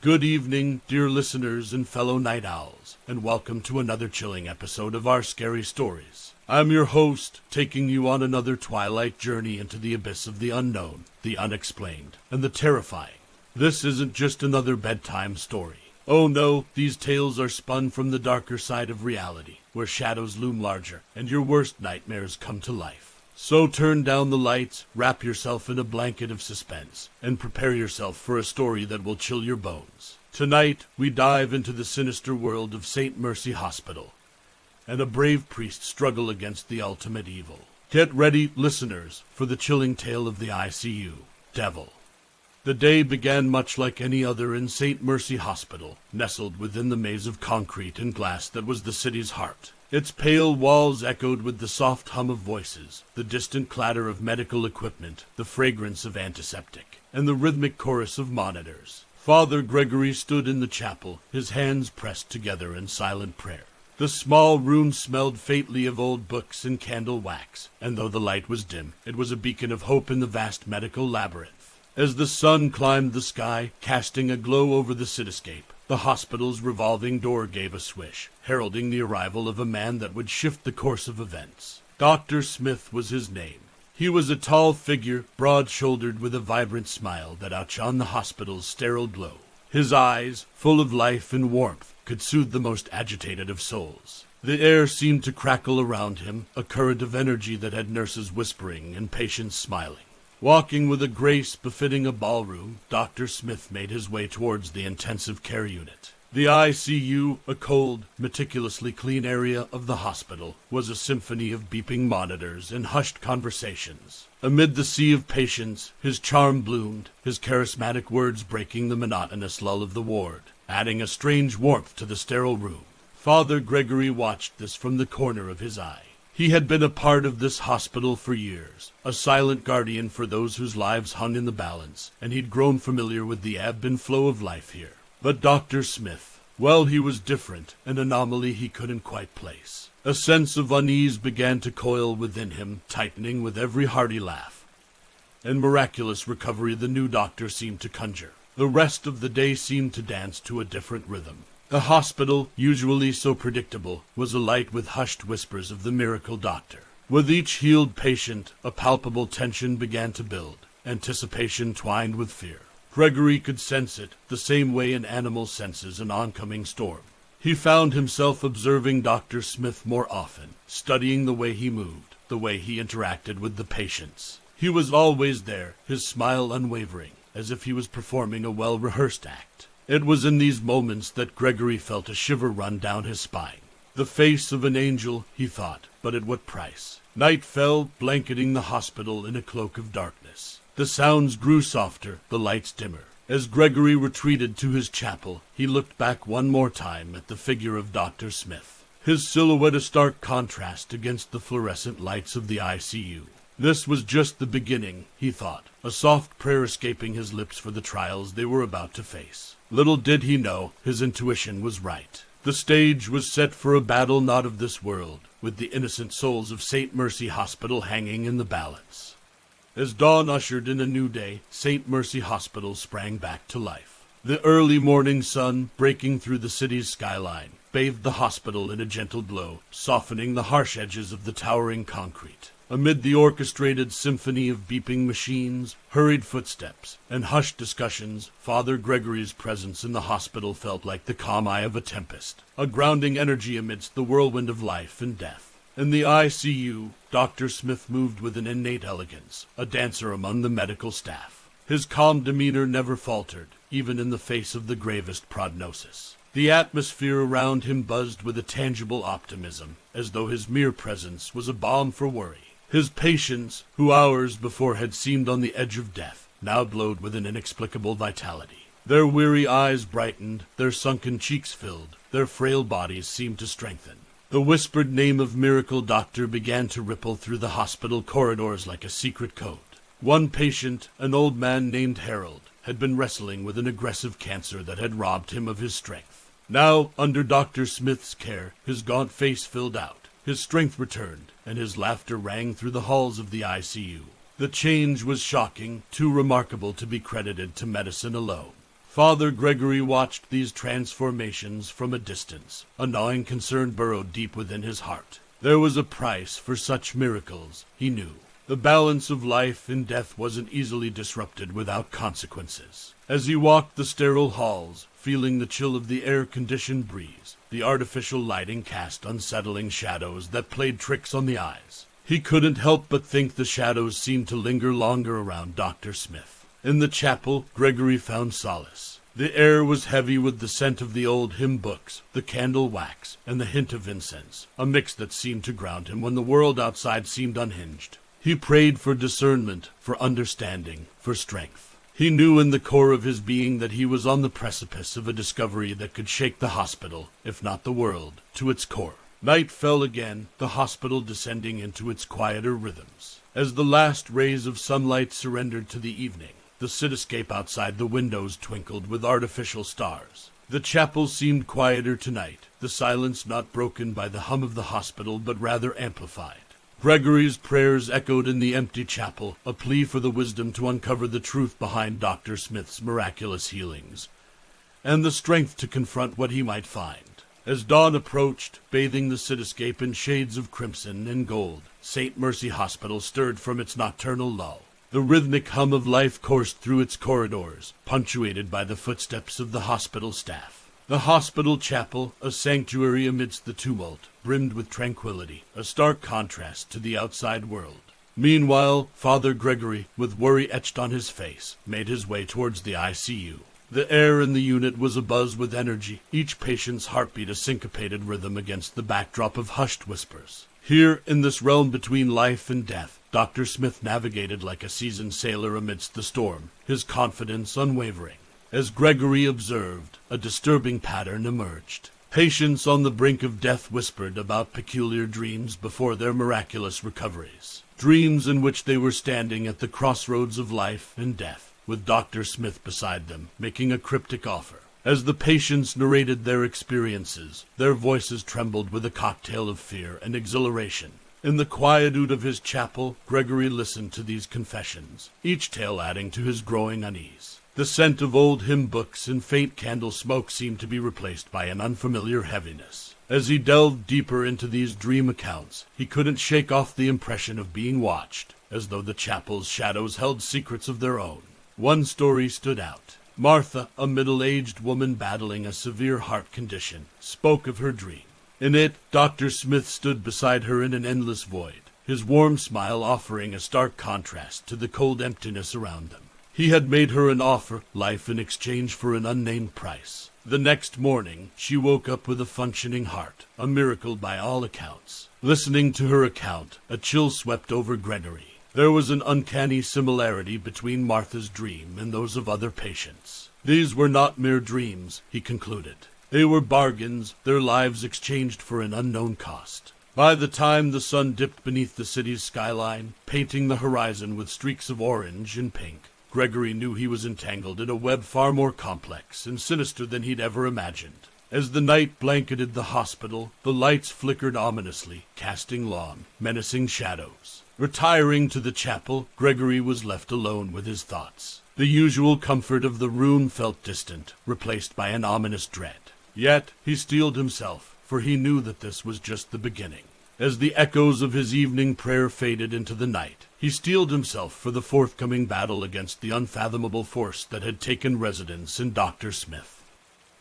Good evening, dear listeners and fellow night owls, and welcome to another chilling episode of our scary stories. I'm your host, taking you on another twilight journey into the abyss of the unknown, the unexplained, and the terrifying. This isn't just another bedtime story. Oh no, these tales are spun from the darker side of reality, where shadows loom larger, and your worst nightmares come to life. So turn down the lights, wrap yourself in a blanket of suspense, and prepare yourself for a story that will chill your bones. Tonight, we dive into the sinister world of St. Mercy Hospital, and a brave priest struggle against the ultimate evil. Get ready, listeners, for the chilling tale of the I.C.U. Devil. The day began much like any other in St. Mercy Hospital, nestled within the maze of concrete and glass that was the city's heart. Its pale walls echoed with the soft hum of voices, the distant clatter of medical equipment, the fragrance of antiseptic, and the rhythmic chorus of monitors. Father Gregory stood in the chapel, his hands pressed together in silent prayer. The small room smelled faintly of old books and candle wax, and though the light was dim, it was a beacon of hope in the vast medical labyrinth. As the sun climbed the sky, casting a glow over the cityscape, the hospital's revolving door gave a swish, heralding the arrival of a man that would shift the course of events. Dr. Smith was his name. He was a tall figure, broad-shouldered with a vibrant smile that outshone the hospital's sterile glow. His eyes, full of life and warmth, could soothe the most agitated of souls. The air seemed to crackle around him, a current of energy that had nurses whispering and patients smiling. Walking with a grace befitting a ballroom, Dr. Smith made his way towards the intensive care unit. The I.C.U., a cold, meticulously clean area of the hospital, was a symphony of beeping monitors and hushed conversations. Amid the sea of patients, his charm bloomed, his charismatic words breaking the monotonous lull of the ward, adding a strange warmth to the sterile room. Father Gregory watched this from the corner of his eye. He had been a part of this hospital for years, a silent guardian for those whose lives hung in the balance, and he'd grown familiar with the ebb and flow of life here. But Dr. Smith, well, he was different, an anomaly he couldn't quite place. A sense of unease began to coil within him, tightening with every hearty laugh. And miraculous recovery the new doctor seemed to conjure. The rest of the day seemed to dance to a different rhythm. The hospital, usually so predictable, was alight with hushed whispers of the miracle doctor. With each healed patient, a palpable tension began to build, anticipation twined with fear. Gregory could sense it, the same way an animal senses an oncoming storm. He found himself observing Dr. Smith more often, studying the way he moved, the way he interacted with the patients. He was always there, his smile unwavering, as if he was performing a well-rehearsed act. It was in these moments that Gregory felt a shiver run down his spine. The face of an angel, he thought, but at what price? Night fell, blanketing the hospital in a cloak of darkness. The sounds grew softer, the lights dimmer. As Gregory retreated to his chapel, he looked back one more time at the figure of Dr. Smith, his silhouette a stark contrast against the fluorescent lights of the I.C.U. This was just the beginning, he thought, a soft prayer escaping his lips for the trials they were about to face. Little did he know, his intuition was right. The stage was set for a battle not of this world, with the innocent souls of St. Mercy Hospital hanging in the balance. As dawn ushered in a new day, St. Mercy Hospital sprang back to life. The early morning sun, breaking through the city's skyline, bathed the hospital in a gentle glow, softening the harsh edges of the towering concrete. Amid the orchestrated symphony of beeping machines, hurried footsteps, and hushed discussions, Father Gregory's presence in the hospital felt like the calm eye of a tempest, a grounding energy amidst the whirlwind of life and death. In the I.C.U., Dr. Smith moved with an innate elegance, a dancer among the medical staff. His calm demeanor never faltered, even in the face of the gravest prognosis. The atmosphere around him buzzed with a tangible optimism, as though his mere presence was a balm for worry. His patients, who hours before had seemed on the edge of death, now glowed with an inexplicable vitality. Their weary eyes brightened, their sunken cheeks filled, their frail bodies seemed to strengthen. The whispered name of Miracle Doctor began to ripple through the hospital corridors like a secret code. One patient, an old man named Harold, had been wrestling with an aggressive cancer that had robbed him of his strength. Now, under Dr. Smith's care, his gaunt face filled out. His strength returned, and his laughter rang through the halls of the I.C.U. The change was shocking, too remarkable to be credited to medicine alone. Father Gregory watched these transformations from a distance. A gnawing concern burrowed deep within his heart. There was a price for such miracles, he knew. The balance of life and death wasn't easily disrupted without consequences. As he walked the sterile halls, feeling the chill of the air-conditioned breeze, the artificial lighting cast unsettling shadows that played tricks on the eyes. He couldn't help but think the shadows seemed to linger longer around Dr. Smith. In the chapel, Gregory found solace. The air was heavy with the scent of the old hymn books, the candle wax, and the hint of incense, a mix that seemed to ground him when the world outside seemed unhinged. He prayed for discernment, for understanding, for strength. He knew in the core of his being that he was on the precipice of a discovery that could shake the hospital, if not the world, to its core. Night fell again, the hospital descending into its quieter rhythms. As the last rays of sunlight surrendered to the evening, the cityscape outside the windows twinkled with artificial stars. The chapel seemed quieter tonight, the silence not broken by the hum of the hospital but rather amplified. Gregory's prayers echoed in the empty chapel, a plea for the wisdom to uncover the truth behind Dr. Smith's miraculous healings, and the strength to confront what he might find. As dawn approached, bathing the cityscape in shades of crimson and gold, St. Mercy Hospital stirred from its nocturnal lull. The rhythmic hum of life coursed through its corridors, punctuated by the footsteps of the hospital staff. The hospital chapel, a sanctuary amidst the tumult, brimmed with tranquility, a stark contrast to the outside world. Meanwhile, Father Gregory, with worry etched on his face, made his way towards the I.C.U. The air in the unit was abuzz with energy, each patient's heartbeat a syncopated rhythm against the backdrop of hushed whispers. Here, in this realm between life and death, Dr. Smith navigated like a seasoned sailor amidst the storm, his confidence unwavering. As Gregory observed, a disturbing pattern emerged. Patients on the brink of death whispered about peculiar dreams before their miraculous recoveries. Dreams in which they were standing at the crossroads of life and death, with Dr. Smith beside them, making a cryptic offer. As the patients narrated their experiences, their voices trembled with a cocktail of fear and exhilaration. In the quietude of his chapel, Gregory listened to these confessions, each tale adding to his growing unease. The scent of old hymn books and faint candle smoke seemed to be replaced by an unfamiliar heaviness. As he delved deeper into these dream accounts, he couldn't shake off the impression of being watched, as though the chapel's shadows held secrets of their own. One story stood out. Martha, a middle-aged woman battling a severe heart condition, spoke of her dream. In it, Dr. Smith stood beside her in an endless void, his warm smile offering a stark contrast to the cold emptiness around them. He had made her an offer, life in exchange for an unnamed price. The next morning, she woke up with a functioning heart, a miracle by all accounts. Listening to her account, a chill swept over Gregory. There was an uncanny similarity between Martha's dream and those of other patients. These were not mere dreams, he concluded. They were bargains, their lives exchanged for an unknown cost. By the time the sun dipped beneath the city's skyline, painting the horizon with streaks of orange and pink, Gregory knew he was entangled in a web far more complex and sinister than he'd ever imagined. As the night blanketed the hospital, the lights flickered ominously, casting long, menacing shadows. Retiring to the chapel, Gregory was left alone with his thoughts. The usual comfort of the room felt distant, replaced by an ominous dread. Yet he steeled himself, for he knew that this was just the beginning. As the echoes of his evening prayer faded into the night, he steeled himself for the forthcoming battle against the unfathomable force that had taken residence in Dr. Smith.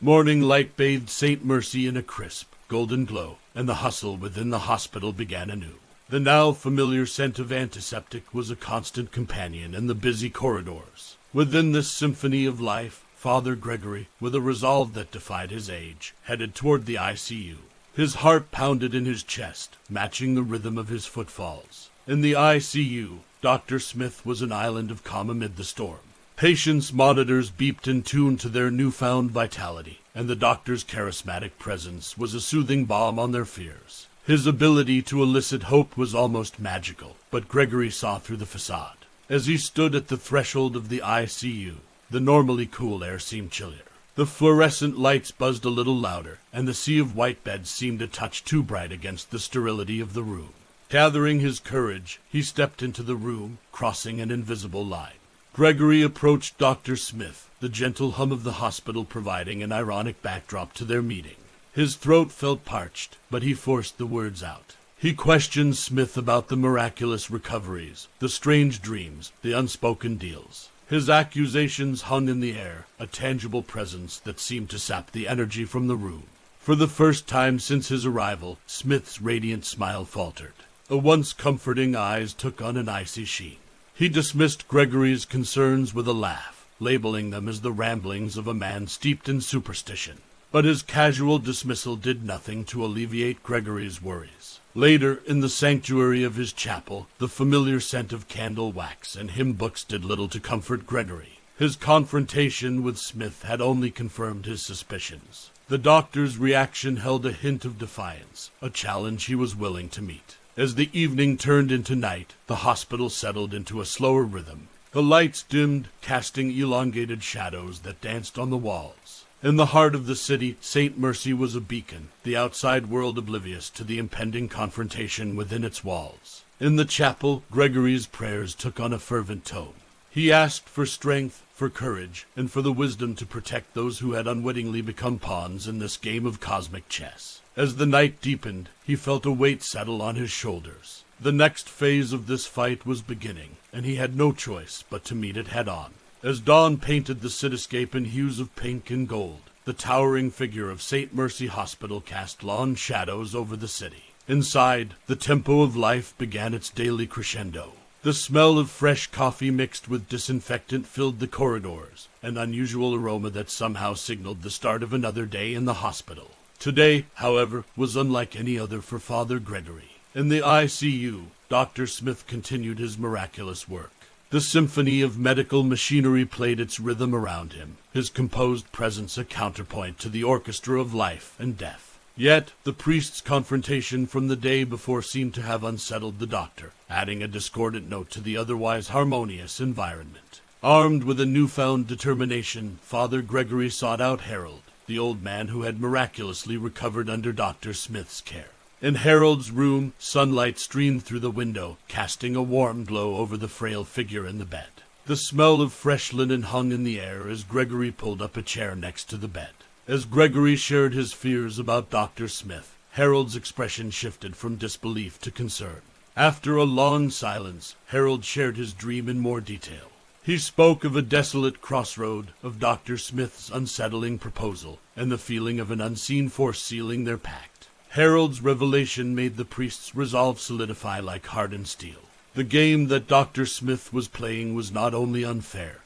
Morning light bathed St. Mercy in a crisp, golden glow, and the hustle within the hospital began anew. The now familiar scent of antiseptic was a constant companion in the busy corridors. Within this symphony of life, Father Gregory, with a resolve that defied his age, headed toward the I.C.U. His heart pounded in his chest, matching the rhythm of his footfalls. In the I.C.U., Dr. Smith was an island of calm amid the storm. Patients' monitors beeped in tune to their newfound vitality, and the doctor's charismatic presence was a soothing balm on their fears. His ability to elicit hope was almost magical, but Gregory saw through the facade. As he stood at the threshold of the I.C.U., the normally cool air seemed chillier. The fluorescent lights buzzed a little louder, and the sea of white beds seemed a touch too bright against the sterility of the room. Gathering his courage, he stepped into the room, crossing an invisible line. Gregory approached Dr. Smith, the gentle hum of the hospital providing an ironic backdrop to their meeting. His throat felt parched, but he forced the words out. He questioned Smith about the miraculous recoveries, the strange dreams, the unspoken deals. His accusations hung in the air, a tangible presence that seemed to sap the energy from the room. For the first time since his arrival, Smith's radiant smile faltered. The once comforting eyes took on an icy sheen. He dismissed Gregory's concerns with a laugh, labeling them as the ramblings of a man steeped in superstition. But his casual dismissal did nothing to alleviate Gregory's worries. Later, in the sanctuary of his chapel, the familiar scent of candle wax and hymn books did little to comfort Gregory. His confrontation with Smith had only confirmed his suspicions. The doctor's reaction held a hint of defiance, a challenge he was willing to meet. As the evening turned into night, the hospital settled into a slower rhythm. The lights dimmed, casting elongated shadows that danced on the walls. In the heart of the city, St. Mercy was a beacon, the outside world oblivious to the impending confrontation within its walls. In the chapel, Gregory's prayers took on a fervent tone. He asked for strength, for courage, and for the wisdom to protect those who had unwittingly become pawns in this game of cosmic chess. As the night deepened, he felt a weight settle on his shoulders. The next phase of this fight was beginning, and he had no choice but to meet it head-on. As dawn painted the cityscape in hues of pink and gold, the towering figure of St. Mercy Hospital cast long shadows over the city. Inside, the tempo of life began its daily crescendo. The smell of fresh coffee mixed with disinfectant filled the corridors, an unusual aroma that somehow signaled the start of another day in the hospital. Today, however, was unlike any other for Father Gregory. In the I.C.U., Dr. Smith continued his miraculous work. The symphony of medical machinery played its rhythm around him, his composed presence a counterpoint to the orchestra of life and death. Yet, the priest's confrontation from the day before seemed to have unsettled the doctor, adding a discordant note to the otherwise harmonious environment. Armed with a newfound determination, Father Gregory sought out Harold, the old man who had miraculously recovered under Dr. Smith's care. In Harold's room, sunlight streamed through the window, casting a warm glow over the frail figure in the bed. The smell of fresh linen hung in the air as Gregory pulled up a chair next to the bed. As Gregory shared his fears about Dr. Smith, Harold's expression shifted from disbelief to concern. After a long silence, Harold shared his dream in more detail. He spoke of a desolate crossroad, of Dr. Smith's unsettling proposal, and the feeling of an unseen force sealing their pact. Harold's revelation made the priest's resolve solidify like hardened steel. The game that Dr. Smith was playing was not only unfair,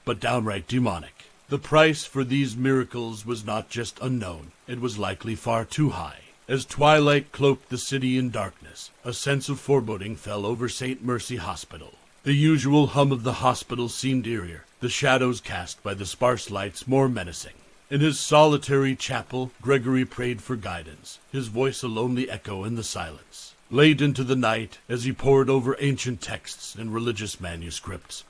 but downright demonic. The price for these miracles was not just unknown, it was likely far too high. As twilight cloaked the city in darkness, a sense of foreboding fell over St. Mercy Hospital. The usual hum of the hospital seemed eerier, the shadows cast by the sparse lights more menacing. In his solitary chapel, Gregory prayed for guidance, his voice a lonely echo in the silence. Late into the night, as he pored over ancient texts and religious manuscripts,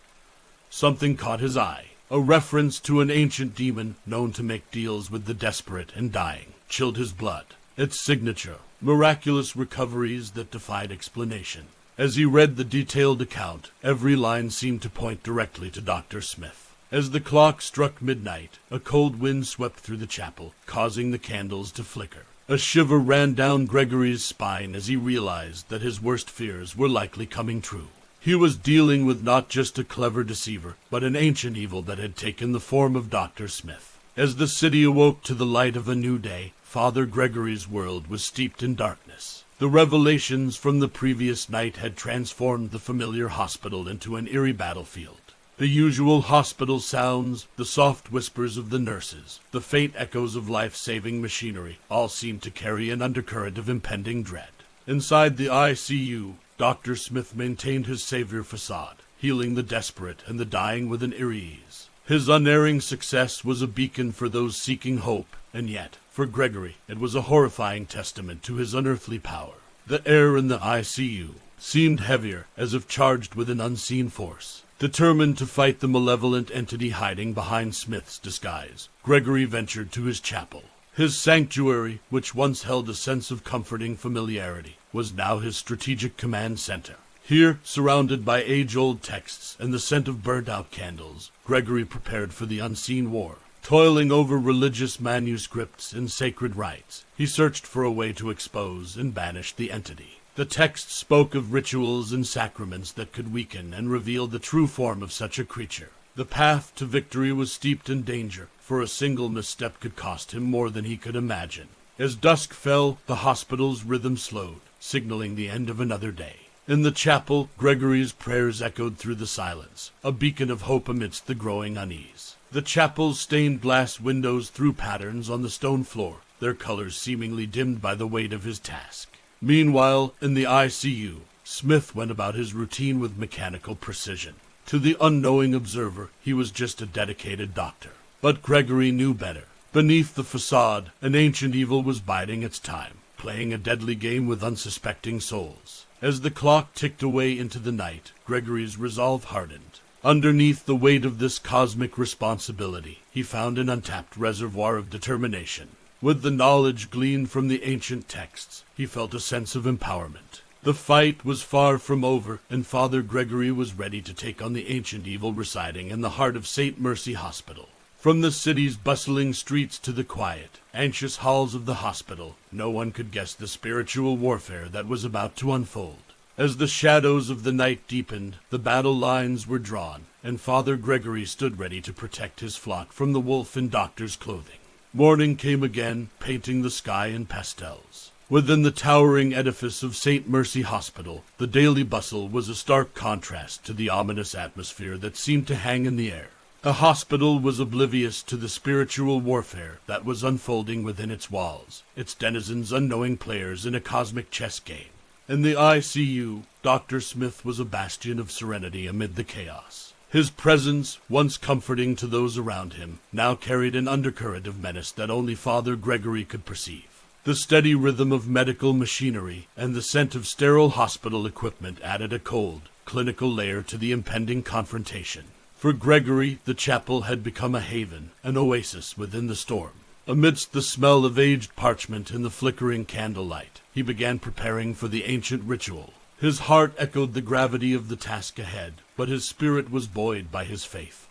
something caught his eye. A reference to an ancient demon known to make deals with the desperate and dying chilled his blood. Its signature, miraculous recoveries that defied explanation. As he read the detailed account, every line seemed to point directly to Dr. Smith. As the clock struck midnight, a cold wind swept through the chapel, causing the candles to flicker. A shiver ran down Gregory's spine as he realized that his worst fears were likely coming true. He was dealing with not just a clever deceiver, but an ancient evil that had taken the form of Dr. Smith. As the city awoke to the light of a new day, Father Gregory's world was steeped in darkness. The revelations from the previous night had transformed the familiar hospital into an eerie battlefield. The usual hospital sounds, the soft whispers of the nurses, the faint echoes of life-saving machinery, all seemed to carry an undercurrent of impending dread. Inside the I.C.U., Dr. Smith maintained his savior facade, healing the desperate and the dying with an eerie ease. His unerring success was a beacon for those seeking hope, and yet, for Gregory, it was a horrifying testament to his unearthly power. The air in the I.C.U. seemed heavier, as if charged with an unseen force. Determined to fight the malevolent entity hiding behind Smith's disguise, Gregory ventured to his chapel. His sanctuary, which once held a sense of comforting familiarity, was now his strategic command center. Here, surrounded by age-old texts and the scent of burnt-out candles, Gregory prepared for the unseen war. Toiling over religious manuscripts and sacred rites, he searched for a way to expose and banish the entity. The text spoke of rituals and sacraments that could weaken and reveal the true form of such a creature. The path to victory was steeped in danger, for a single misstep could cost him more than he could imagine. As dusk fell, the hospital's rhythm slowed, signaling the end of another day. In the chapel, Gregory's prayers echoed through the silence, a beacon of hope amidst the growing unease. The chapel's stained glass windows threw patterns on the stone floor, their colors seemingly dimmed by the weight of his task. Meanwhile, in the I.C.U., Smith went about his routine with mechanical precision. To the unknowing observer, he was just a dedicated doctor. But Gregory knew better. Beneath the facade, an ancient evil was biding its time, playing a deadly game with unsuspecting souls. As the clock ticked away into the night, Gregory's resolve hardened. Underneath the weight of this cosmic responsibility, he found an untapped reservoir of determination. With the knowledge gleaned from the ancient texts, he felt a sense of empowerment. The fight was far from over, and Father Gregory was ready to take on the ancient evil residing in the heart of St. Mercy Hospital. From the city's bustling streets to the quiet, anxious halls of the hospital, no one could guess the spiritual warfare that was about to unfold. As the shadows of the night deepened, the battle lines were drawn, and Father Gregory stood ready to protect his flock from the wolf in doctor's clothing. Morning came again, painting the sky in pastels. Within the towering edifice of St. Mercy Hospital, the daily bustle was a stark contrast to the ominous atmosphere that seemed to hang in the air. The hospital was oblivious to the spiritual warfare that was unfolding within its walls, its denizens unknowing players in a cosmic chess game. In the I.C.U., Dr. Smith was a bastion of serenity amid the chaos. His presence, once comforting to those around him, now carried an undercurrent of menace that only Father Gregory could perceive. The steady rhythm of medical machinery and the scent of sterile hospital equipment added a cold, clinical layer to the impending confrontation. For Gregory, the chapel had become a haven, an oasis within the storm. Amidst the smell of aged parchment and the flickering candlelight, he began preparing for the ancient ritual. His heart echoed the gravity of the task ahead, but his spirit was buoyed by his faith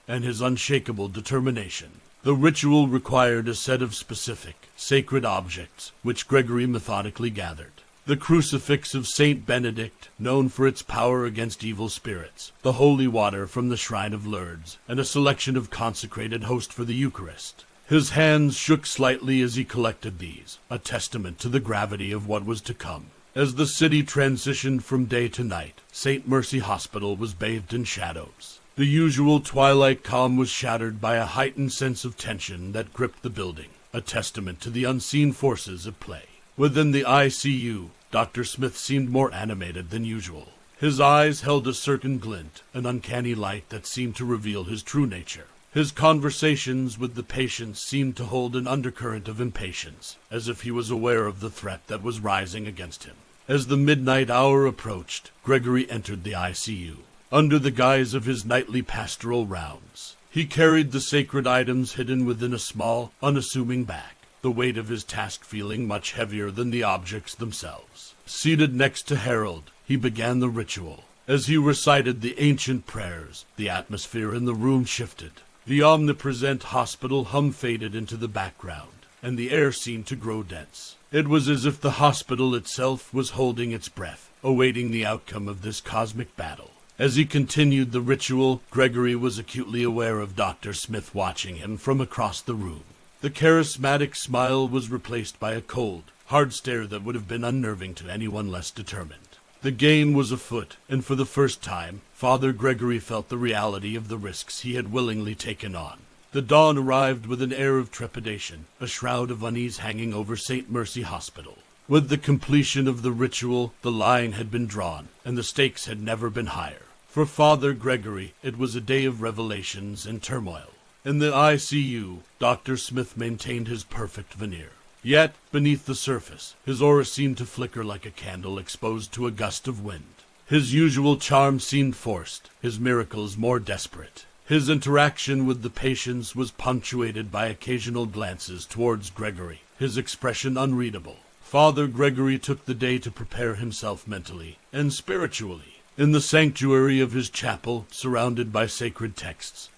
and his unshakable determination. The ritual required a set of specific, sacred objects, which Gregory methodically gathered. The crucifix of Saint Benedict, known for its power against evil spirits, the holy water from the Shrine of Lourdes, and a selection of consecrated host for the Eucharist. His hands shook slightly as he collected these, a testament to the gravity of what was to come. As the city transitioned from day to night, St. Mercy Hospital was bathed in shadows. The usual twilight calm was shattered by a heightened sense of tension that gripped the building, a testament to the unseen forces at play. Within the I.C.U., Dr. Smith seemed more animated than usual. His eyes held a certain glint, an uncanny light that seemed to reveal his true nature. His conversations with the patients seemed to hold an undercurrent of impatience, as if he was aware of the threat that was rising against him. As the midnight hour approached, Gregory entered the I.C.U. under the guise of his nightly pastoral rounds. He carried the sacred items hidden within a small, unassuming bag, the weight of his task feeling much heavier than the objects themselves. Seated next to Harold, he began the ritual. As he recited the ancient prayers, the atmosphere in the room shifted. The omnipresent hospital hum faded into the background, and the air seemed to grow dense. It was as if the hospital itself was holding its breath, awaiting the outcome of this cosmic battle. As he continued the ritual, Gregory was acutely aware of Dr. Smith watching him from across the room. The charismatic smile was replaced by a cold, hard stare that would have been unnerving to anyone less determined. The game was afoot, and for the first time, Father Gregory felt the reality of the risks he had willingly taken on. The dawn arrived with an air of trepidation, a shroud of unease hanging over St. Mercy Hospital. With the completion of the ritual, the line had been drawn, and the stakes had never been higher. For Father Gregory, it was a day of revelations and turmoil. In the I.C.U., Dr. Smith maintained his perfect veneer. Yet, beneath the surface, his aura seemed to flicker like a candle exposed to a gust of wind. His usual charm seemed forced, his miracles more desperate. His interaction with the patients was punctuated by occasional glances towards Gregory, his expression unreadable. Father Gregory took the day to prepare himself mentally and spiritually. In the sanctuary of his chapel, surrounded by sacred texts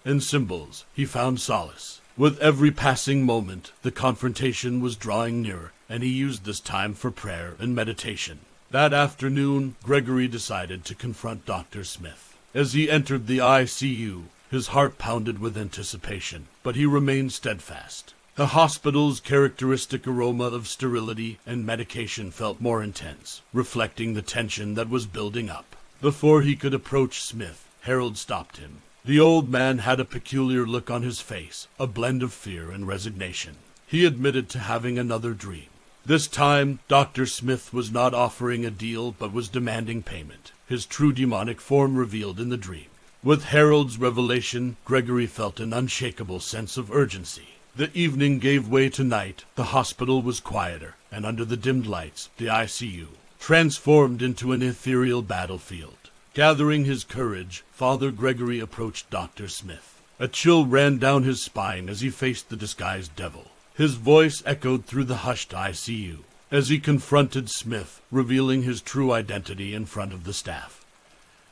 and symbols, he found solace. With every passing moment, the confrontation was drawing nearer, and he used this time for prayer and meditation. That afternoon, Gregory decided to confront Dr. Smith. As he entered the I.C.U., his heart pounded with anticipation, but he remained steadfast. The hospital's characteristic aroma of sterility and medication felt more intense, reflecting the tension that was building up. Before he could approach Smith, Harold stopped him. The old man had a peculiar look on his face, a blend of fear and resignation. He admitted to having another dream. This time, Dr. Smith was not offering a deal, but was demanding payment, his true demonic form revealed in the dream. With Harold's revelation, Gregory felt an unshakable sense of urgency. The evening gave way to night. The hospital was quieter, and under the dimmed lights, the I.C.U. transformed into an ethereal battlefield. Gathering his courage, Father Gregory approached Dr. Smith. A chill ran down his spine as he faced the disguised devil. His voice echoed through the hushed I.C.U. as he confronted Smith, revealing his true identity in front of the staff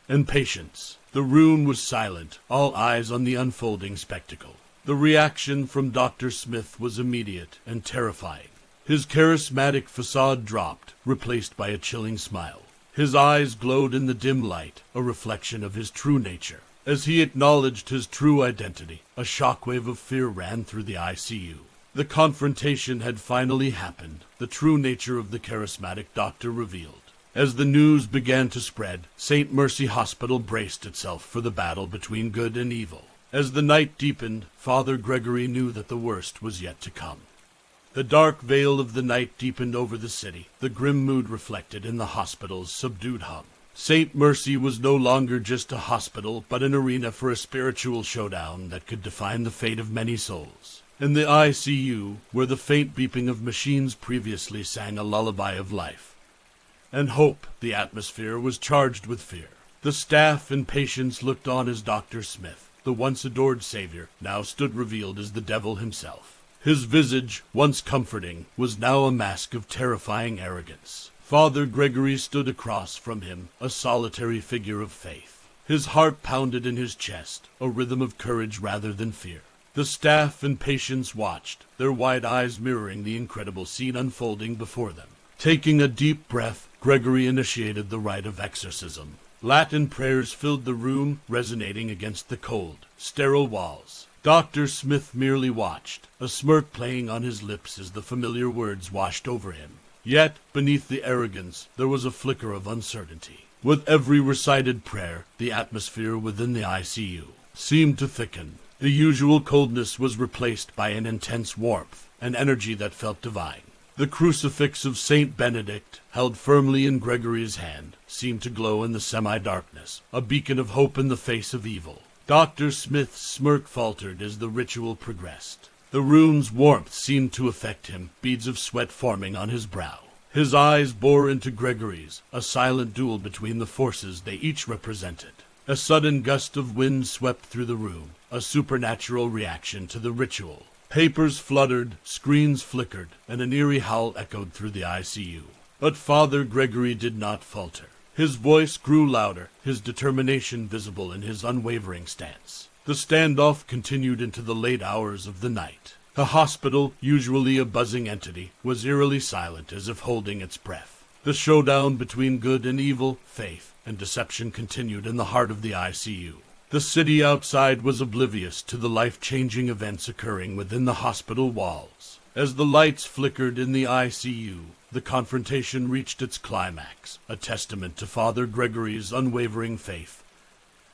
and patients. The room was silent, all eyes on the unfolding spectacle. The reaction from Dr. Smith was immediate and terrifying. His charismatic facade dropped, replaced by a chilling smile. His eyes glowed in the dim light, a reflection of his true nature. As he acknowledged his true identity, a shockwave of fear ran through the I.C.U. The confrontation had finally happened, the true nature of the charismatic doctor revealed. As the news began to spread, St. Mercy Hospital braced itself for the battle between good and evil. As the night deepened, Father Gregory knew that the worst was yet to come. The dark veil of the night deepened over the city, the grim mood reflected in the hospital's subdued hum. St. Mercy was no longer just a hospital, but an arena for a spiritual showdown that could define the fate of many souls. In the I.C.U., where the faint beeping of machines previously sang a lullaby of life and hope, the atmosphere was charged with fear. The staff and patients looked on as Dr. Smith, the once adored savior, now stood revealed as the devil himself. His visage, once comforting, was now a mask of terrifying arrogance. Father Gregory stood across from him, a solitary figure of faith. His heart pounded in his chest, a rhythm of courage rather than fear. The staff and patients watched, their wide eyes mirroring the incredible scene unfolding before them. Taking a deep breath, Gregory initiated the rite of exorcism. Latin prayers filled the room, resonating against the cold, sterile walls. Dr. Smith merely watched, a smirk playing on his lips as the familiar words washed over him. Yet, beneath the arrogance, there was a flicker of uncertainty. With every recited prayer, the atmosphere within the I.C.U. seemed to thicken. The usual coldness was replaced by an intense warmth, an energy that felt divine. The crucifix of Saint Benedict, held firmly in Gregory's hand, seemed to glow in the semi-darkness, a beacon of hope in the face of evil. Dr. Smith's smirk faltered as the ritual progressed. The room's warmth seemed to affect him, beads of sweat forming on his brow. His eyes bore into Gregory's, a silent duel between the forces they each represented. A sudden gust of wind swept through the room, a supernatural reaction to the ritual. Papers fluttered, screens flickered, and an eerie howl echoed through the I.C.U. But Father Gregory did not falter. His voice grew louder, his determination visible in his unwavering stance. The standoff continued into the late hours of the night. The hospital, usually a buzzing entity, was eerily silent as if holding its breath. The showdown between good and evil, faith and deception continued in the heart of the I.C.U. The city outside was oblivious to the life-changing events occurring within the hospital walls. As the lights flickered in the I.C.U., the confrontation reached its climax, a testament to Father Gregory's unwavering faith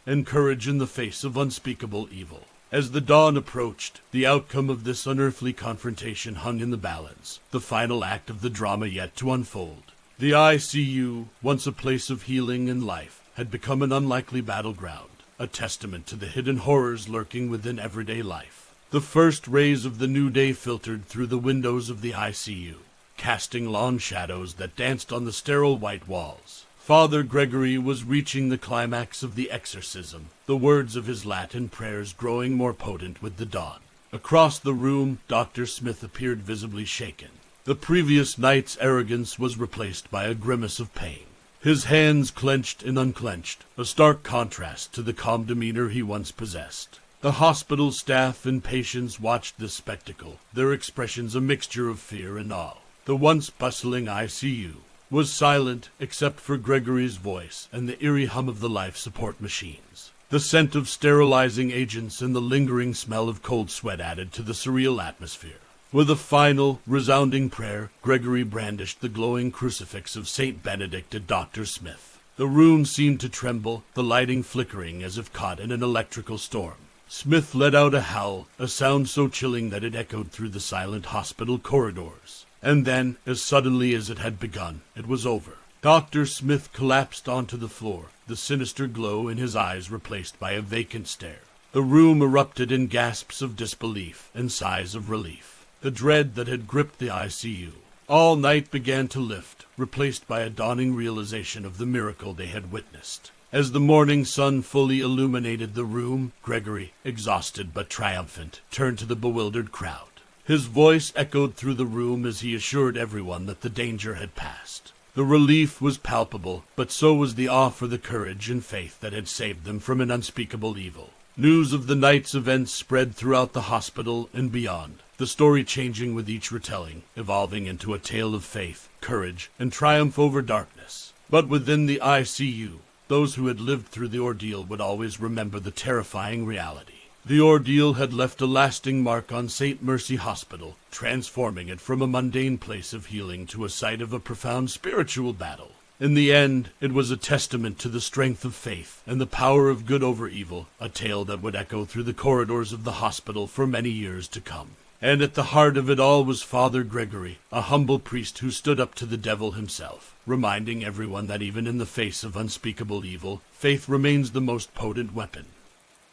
and courage in the face of unspeakable evil. As the dawn approached, the outcome of this unearthly confrontation hung in the balance, the final act of the drama yet to unfold. The I.C.U., once a place of healing and life, had become an unlikely battleground, a testament to the hidden horrors lurking within everyday life. The first rays of the new day filtered through the windows of the I.C.U., casting long shadows that danced on the sterile white walls. Father Gregory was reaching the climax of the exorcism, the words of his Latin prayers growing more potent with the dawn. Across the room, Dr. Smith appeared visibly shaken. The previous night's arrogance was replaced by a grimace of pain. His hands clenched and unclenched, a stark contrast to the calm demeanor he once possessed. The hospital staff and patients watched this spectacle, their expressions a mixture of fear and awe. The once bustling I.C.U. was silent except for Gregory's voice and the eerie hum of the life support machines. The scent of sterilizing agents and the lingering smell of cold sweat added to the surreal atmosphere. With a final, resounding prayer, Gregory brandished the glowing crucifix of St. Benedict at Dr. Smith. The room seemed to tremble, the lighting flickering as if caught in an electrical storm. Smith let out a howl, a sound so chilling that it echoed through the silent hospital corridors. And then, as suddenly as it had begun, it was over. Dr. Smith collapsed onto the floor, the sinister glow in his eyes replaced by a vacant stare. The room erupted in gasps of disbelief and sighs of relief. The dread that had gripped the I.C.U. all night began to lift, replaced by a dawning realization of the miracle they had witnessed. As the morning sun fully illuminated the room, Gregory, exhausted but triumphant, turned to the bewildered crowd. His voice echoed through the room as he assured everyone that the danger had passed. The relief was palpable, but so was the awe for the courage and faith that had saved them from an unspeakable evil. News of the night's events spread throughout the hospital and beyond, the story changing with each retelling, evolving into a tale of faith, courage, and triumph over darkness. But within the I.C.U., those who had lived through the ordeal would always remember the terrifying reality. The ordeal had left a lasting mark on St. Mercy Hospital, transforming it from a mundane place of healing to a site of a profound spiritual battle. In the end, it was a testament to the strength of faith and the power of good over evil, a tale that would echo through the corridors of the hospital for many years to come. And at the heart of it all was Father Gregory, a humble priest who stood up to the devil himself, reminding everyone that even in the face of unspeakable evil, faith remains the most potent weapon.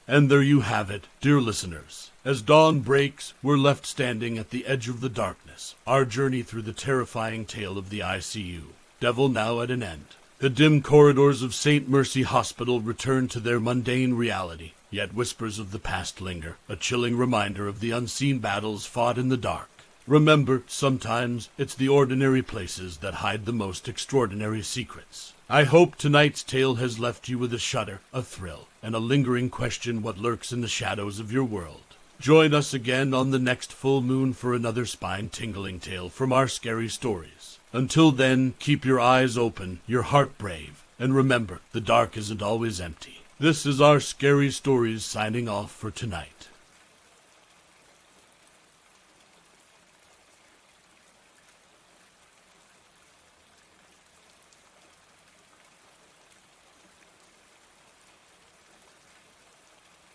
And there you have it, dear listeners. As dawn breaks, we're left standing at the edge of the darkness, our journey through the terrifying tale of the I.C.U. Devil now at an end. The dim corridors of St. Mercy Hospital return to their mundane reality, yet whispers of the past linger, a chilling reminder of the unseen battles fought in the dark. Remember, sometimes it's the ordinary places that hide the most extraordinary secrets. I hope tonight's tale has left you with a shudder, a thrill, and a lingering question what lurks in the shadows of your world. Join us again on the next full moon for another spine-tingling tale from our scary stories. Until then, keep your eyes open, your heart brave, and remember, the dark isn't always empty. This is our Scary Stories signing off for tonight.